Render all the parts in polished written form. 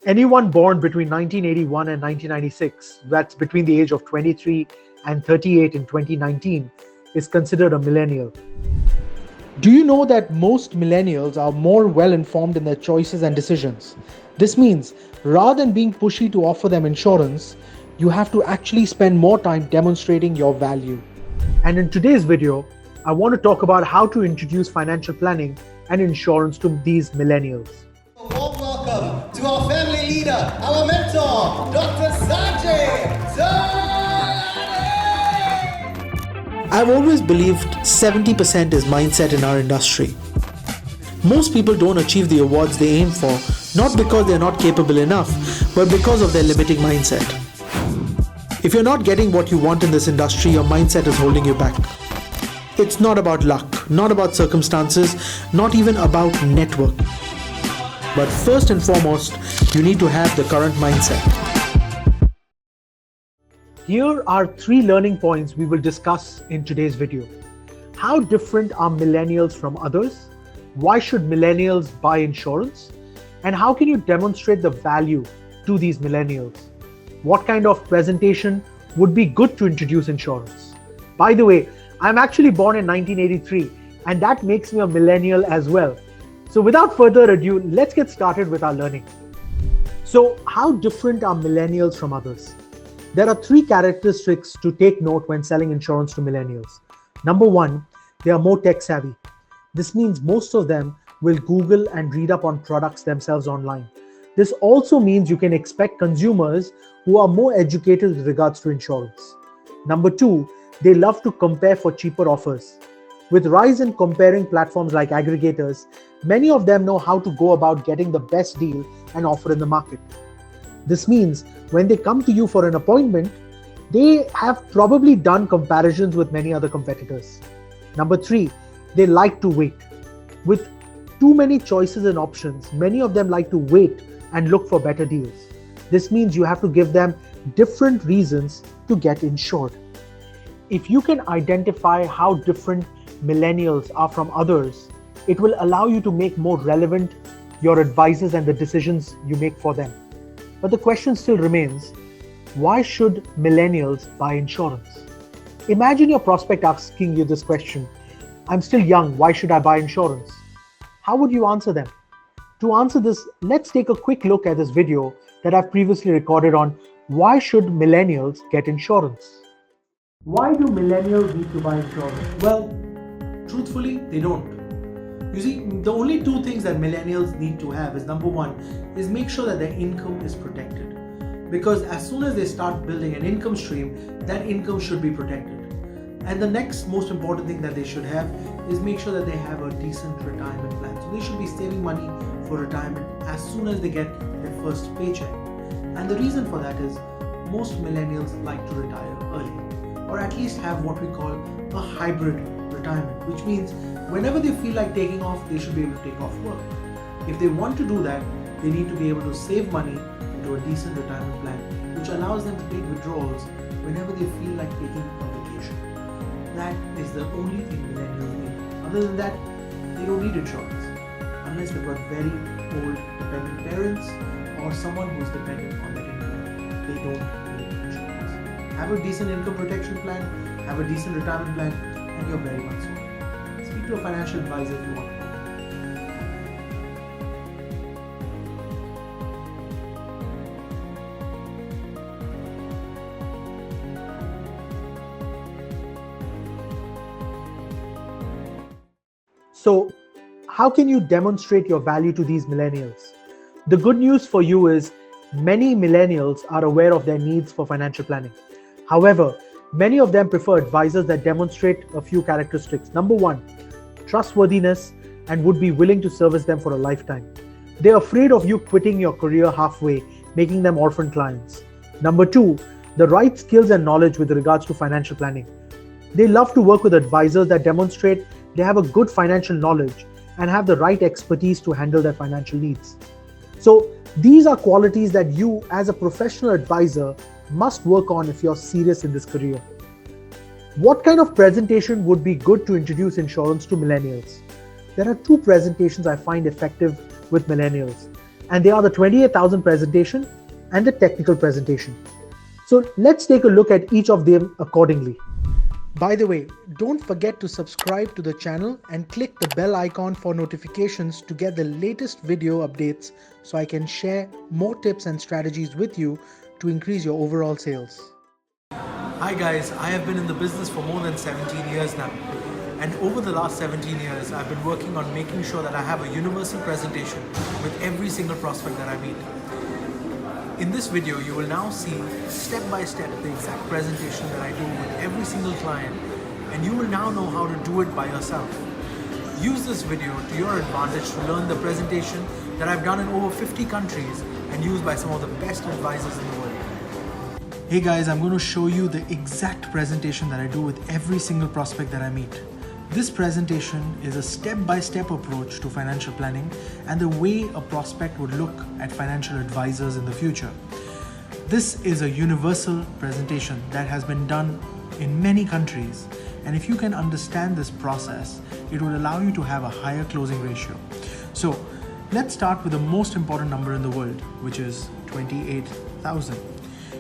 Anyone born between 1981 and 1996, that's between the age of 23 and 38 in 2019, is considered a millennial. Do you know that most millennials are more well informed in their choices and decisions? This means rather than being pushy to offer them insurance, you have to actually spend more time demonstrating your value. And in today's video, I want to talk about how to introduce financial planning and insurance to these millennials. A warm welcome to our family leader, our mentor, Dr. Sanjay Tolani. I've always believed 70% is mindset in our industry. Most people don't achieve the awards they aim for, not because they're not capable enough, but because of their limiting mindset. If you're not getting what you want in this industry, your mindset is holding you back. It's not about luck, not about circumstances, not even about network. But first and foremost, you need to have the current mindset. Here are 3 learning points we will discuss in today's video. How different are millennials from others? Why should millennials buy insurance? And how can you demonstrate the value to these millennials? What kind of presentation would be good to introduce insurance? By the way, I'm actually born in 1983, and that makes me a millennial as well. So without further ado, let's get started with our learning. So how different are millennials from others? There are 3 characteristics to take note when selling insurance to millennials. Number 1, they are more tech savvy. This means most of them will Google and read up on products themselves online. This also means you can expect consumers who are more educated with regards to insurance. Number 2, they love to compare for cheaper offers. With rise in comparing platforms like aggregators, many of them know how to go about getting the best deal and offer in the market. This means when they come to you for an appointment, they have probably done comparisons with many other competitors. Number 3, they like to wait. With too many choices and options, many of them like to wait and look for better deals. This means you have to give them different reasons to get insured. If you can identify how different millennials are from others, it will allow you to make more relevant your advices and the decisions you make for them. But the question still remains, why should millennials buy insurance? Imagine your prospect asking you this question, I'm still young, why should I buy insurance? How would you answer them? To answer this, let's take a quick look at this video that I've previously recorded on why should millennials get insurance? Why do millennials need to buy insurance? Well, truthfully, they don't. You see, the only 2 things that millennials need to have is number 1 is make sure that their income is protected. Because as soon as they start building an income stream, that income should be protected. And the next most important thing that they should have is make sure that they have a decent retirement plan. So they should be saving money for retirement as soon as they get their first paycheck. And the reason for that is most millennials like to retire early, or at least have what we call a hybrid retirement, which means whenever they feel like taking off, they should be able to take off work. If they want to do that, they need to be able to save money into a decent retirement plan, which allows them to take withdrawals whenever they feel like taking a vacation. That is the only thing millennials need. Other than that, they don't need insurance. Unless they've got very old dependent parents or someone who's dependent on their income, they don't need insurance. Have a decent income protection plan, have a decent retirement plan, and you're very much so. Speak to a financial advisor if you want. So, how can you demonstrate your value to these millennials? The good news for you is many millennials are aware of their needs for financial planning. However, many of them prefer advisors that demonstrate a few characteristics. Number 1, trustworthiness and would be willing to service them for a lifetime. They're afraid of you quitting your career halfway, making them orphan clients. Number 2, the right skills and knowledge with regards to financial planning. They love to work with advisors that demonstrate they have a good financial knowledge and have the right expertise to handle their financial needs. So these are qualities that you as a professional advisor must work on if you're serious in this career. What kind of presentation would be good to introduce insurance to millennials? There are 2 presentations I find effective with millennials. and they are the 28,000 presentation and the technical presentation. So let's take a look at each of them accordingly. By the way, don't forget to subscribe to the channel and click the bell icon for notifications to get the latest video updates so I can share more tips and strategies with you to increase your overall sales. Hi guys, I have been in the business for more than 17 years now. And over the last 17 years, I've been working on making sure that I have a universal presentation with every single prospect that I meet. In this video, you will now see step by step the exact presentation that I do with every single client, and you will now know how to do it by yourself. Use this video to your advantage to learn the presentation that I've done in over 50 countries and used by some of the best advisors in the world. Hey guys, I'm going to show you the exact presentation that I do with every single prospect that I meet. This presentation is a step-by-step approach to financial planning and the way a prospect would look at financial advisors in the future. This is a universal presentation that has been done in many countries, and if you can understand this process, it will allow you to have a higher closing ratio. So let's start with the most important number in the world, which is 28,000.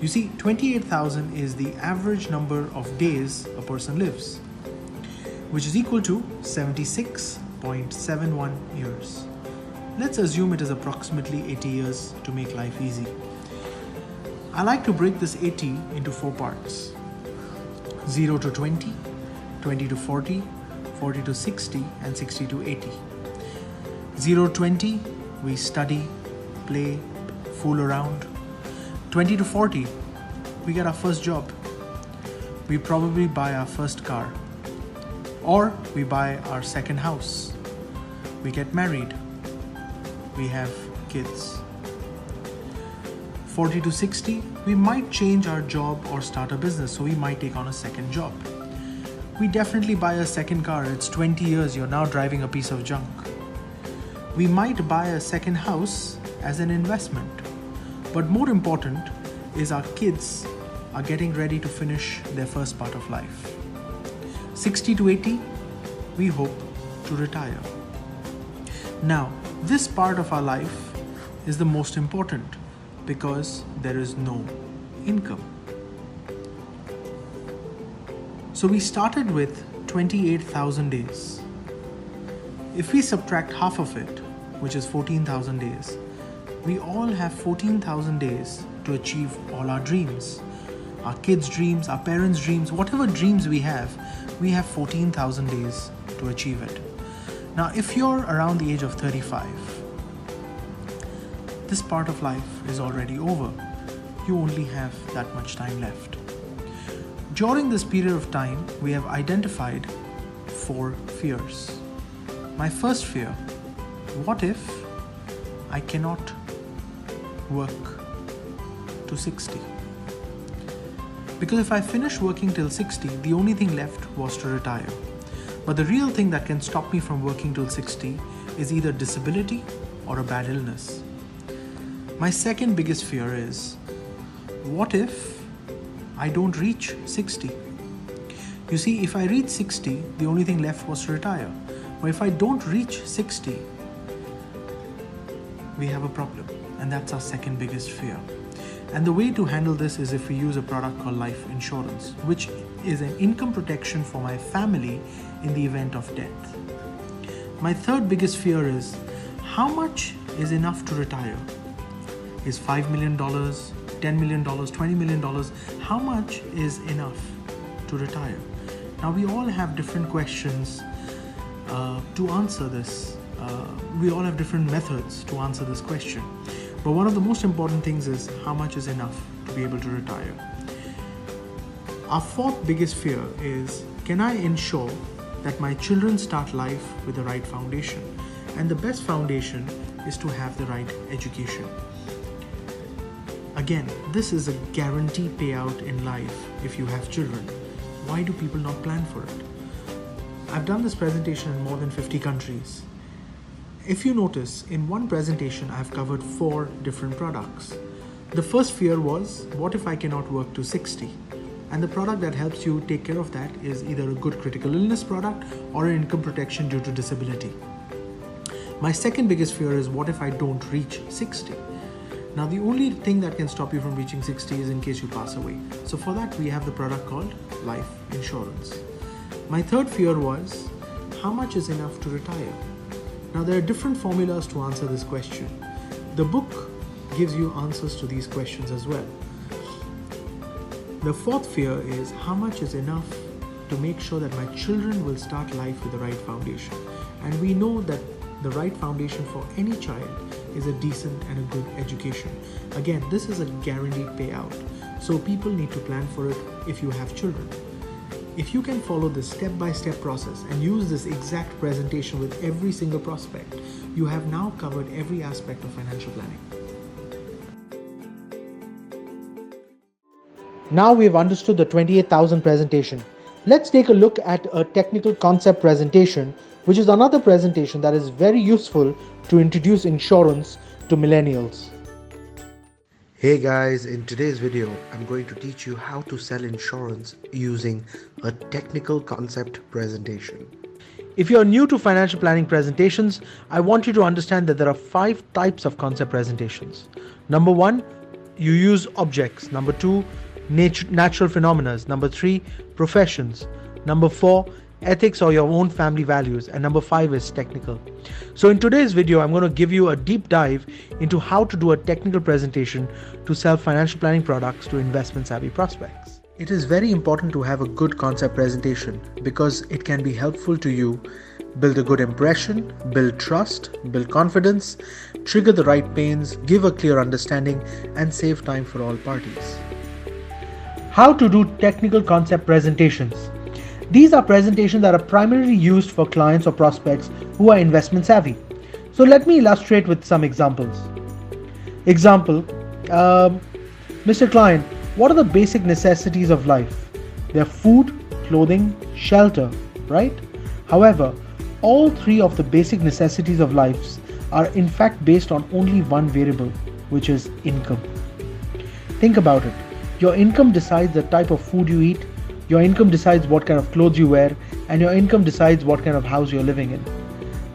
You see, 28,000 is the average number of days a person lives, which is equal to 76.71 years. Let's assume it is approximately 80 years to make life easy. I like to break this 80 into 4 parts: 0 to 20, 20 to 40, 40 to 60, and 60 to 80. 0 to 20, we study, play, fool around. 20 to 40, we get our first job. We probably buy our first car. Or we buy our second house. We get married. We have kids. 40 to 60, we might change our job or start a business, so we might take on a second job. We definitely buy a second car. It's 20 years, you're now driving a piece of junk. We might buy a second house as an investment. But more important is our kids are getting ready to finish their first part of life. 60 to 80, we hope to retire. Now, this part of our life is the most important because there is no income. So we started with 28,000 days. If we subtract half of it, which is 14,000 days, we all have 14,000 days to achieve all our dreams. Our kids' dreams, our parents' dreams, whatever dreams we have 14,000 days to achieve it. Now, if you're around the age of 35, this part of life is already over. You only have that much time left. During this period of time, we have identified 4 fears. My first fear, what if I cannot work to 60? Because if I finish working till 60, the only thing left was to retire. But the real thing that can stop me from working till 60 is either disability or a bad illness. My second biggest fear is, what if I don't reach 60? You see, if I reach 60, the only thing left was to retire. But if I don't reach 60, we have a problem. And that's our second biggest fear. And the way to handle this is if we use a product called life insurance, which is an income protection for my family in the event of death. My third biggest fear is, how much is enough to retire? Is $5 million, $10 million, $20 million, how much is enough to retire? Now, we all have different questions to answer this. We all have different methods to answer this question. But one of the most important things is how much is enough to be able to retire. Our fourth biggest fear is, can I ensure that my children start life with the right foundation? And the best foundation is to have the right education. Again, this is a guaranteed payout in life if you have children. Why do people not plan for it? I've done this presentation in more than 50 countries. If you notice, in one presentation, I've covered 4 different products. The first fear was, what if I cannot work to 60? And the product that helps you take care of that is either a good critical illness product or an income protection due to disability. My second biggest fear is, what if I don't reach 60? Now, the only thing that can stop you from reaching 60 is in case you pass away. So for that, we have the product called life insurance. My third fear was, how much is enough to retire? Now, there are different formulas to answer this question. The book gives you answers to these questions as well. The fourth fear is, how much is enough to make sure that my children will start life with the right foundation? And we know that the right foundation for any child is a decent and a good education. Again, this is a guaranteed payout, so people need to plan for it if you have children. If you can follow this step-by-step process and use this exact presentation with every single prospect, you have now covered every aspect of financial planning. Now we've understood the 28,000 presentation. Let's take a look at a technical concept presentation, which is another presentation that is very useful to introduce insurance to millennials. Hey guys, in today's video, I'm going to teach you how to sell insurance using a technical concept presentation. If you're new to financial planning presentations, I want you to understand that there are 5 types of concept presentations. Number 1, you use objects. Number 2, natural phenomena. Number 3, professions. Number 4, ethics or your own family values. And number 5 is technical. So in today's video, I'm going to give you a deep dive into how to do a technical presentation to sell financial planning products to investment savvy prospects. It is very important to have a good concept presentation because it can be helpful to you build a good impression, build trust, build confidence, trigger the right pains, give a clear understanding, and save time for all parties. How to do technical concept presentations. These are presentations that are primarily used for clients or prospects who are investment savvy. So let me illustrate with some examples. Example, Mr. Client, what are the basic necessities of life? They're food, clothing, shelter, right? However, all 3 of the basic necessities of life are in fact based on only one variable, which is income. Think about it. Your income decides the type of food you eat, your income decides what kind of clothes you wear, and your income decides what kind of house you're living in.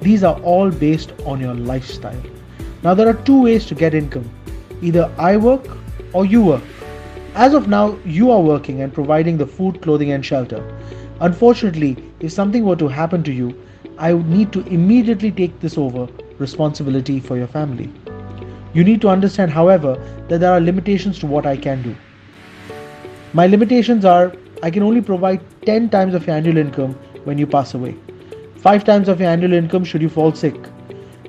These are all based on your lifestyle. Now there are 2 ways to get income. Either I work or you work. As of now, you are working and providing the food, clothing, and shelter. Unfortunately, if something were to happen to you, I would need to immediately take this over responsibility for your family. You need to understand, however, that there are limitations to what I can do. My limitations are, I can only provide 10 times of your annual income when you pass away, 5 times of your annual income should you fall sick,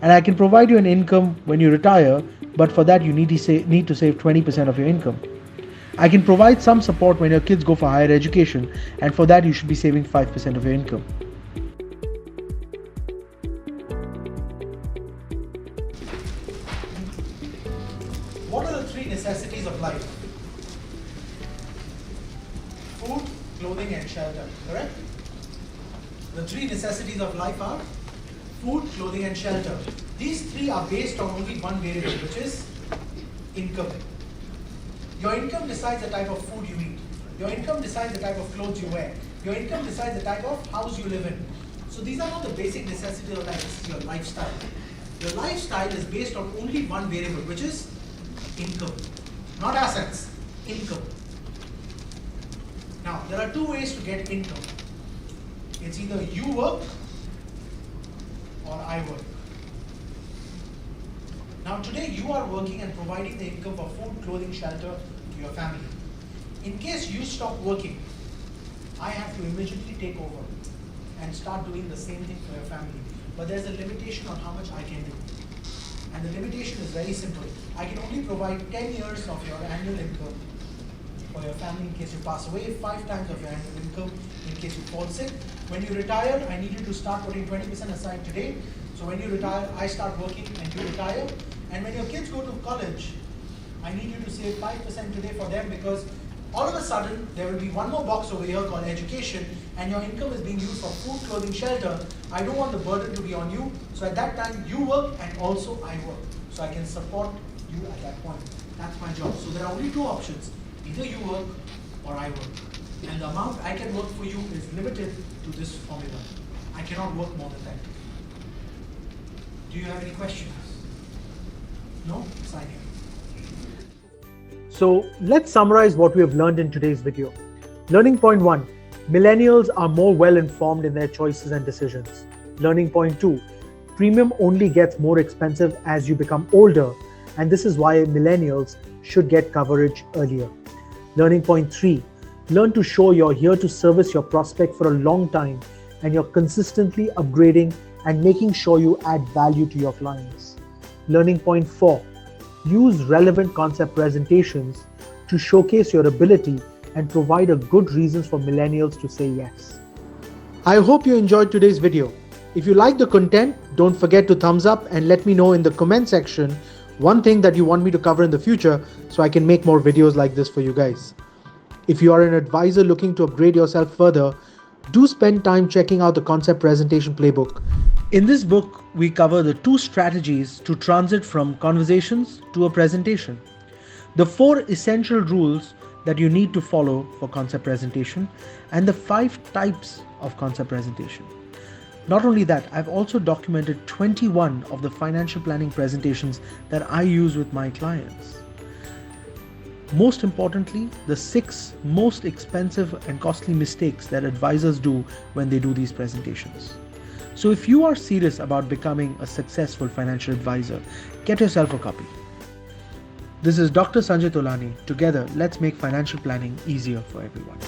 and I can provide you an income when you retire, but for that you need to save 20% of your income. I can provide some support when your kids go for higher education, and for that you should be saving 5% of your income. What are the 3 necessities of life? Food, clothing, and shelter, correct? The 3 necessities of life are food, clothing, and shelter. These 3 are based on only one variable, which is income. Your income decides the type of food you eat. Your income decides the type of clothes you wear. Your income decides the type of house you live in. So these are not the basic necessities of life, this is your lifestyle. Your lifestyle is based on only one variable, which is income. Not assets, income. Now, there are 2 ways to get income. It's either you work or I work. Now today you are working and providing the income for food, clothing, shelter to your family. In case you stop working, I have to immediately take over and start doing the same thing for your family. But there's a limitation on how much I can do. And the limitation is very simple. I can only provide 10 years of your annual income for your family in case you pass away, 5 times of your annual income in case you fall sick. When you retire, I need you to start putting 20% aside today. So when you retire, I start working and you retire. And when your kids go to college, I need you to save 5% today for them, because all of a sudden there will be one more box over here called education, and your income is being used for food, clothing, shelter. I don't want the burden to be on you. So at that time you work and also I work. So I can support you at that point. That's my job. So there are only 2 options. Either you work or I work. And the amount I can work for you is limited to this formula. I cannot work more than that. Do you have any questions? No? Sign in. So let's summarize what we have learned in today's video. Learning point 1, millennials are more well informed in their choices and decisions. Learning point 2, premium only gets more expensive as you become older, and this is why millennials should get coverage earlier. Learning point 3, learn to show you're here to service your prospect for a long time and you're consistently upgrading and making sure you add value to your clients. Learning point 4, use relevant concept presentations to showcase your ability and provide a good reasons for millennials to say yes. I hope you enjoyed today's video. If you like the content, don't forget to thumbs up and let me know in the comment section one thing that you want me to cover in the future so I can make more videos like this for you guys. If you are an advisor looking to upgrade yourself further, do spend time checking out the concept presentation playbook. In this book, we cover the 2 strategies to transit from conversations to a presentation, the 4 essential rules that you need to follow for concept presentation, and the 5 types of concept presentation. Not only that, I've also documented 21 of the financial planning presentations that I use with my clients. Most importantly, the 6 most expensive and costly mistakes that advisors do when they do these presentations. So if you are serious about becoming a successful financial advisor, get yourself a copy. This is Dr. Sanjay Tolani. Together, let's make financial planning easier for everyone.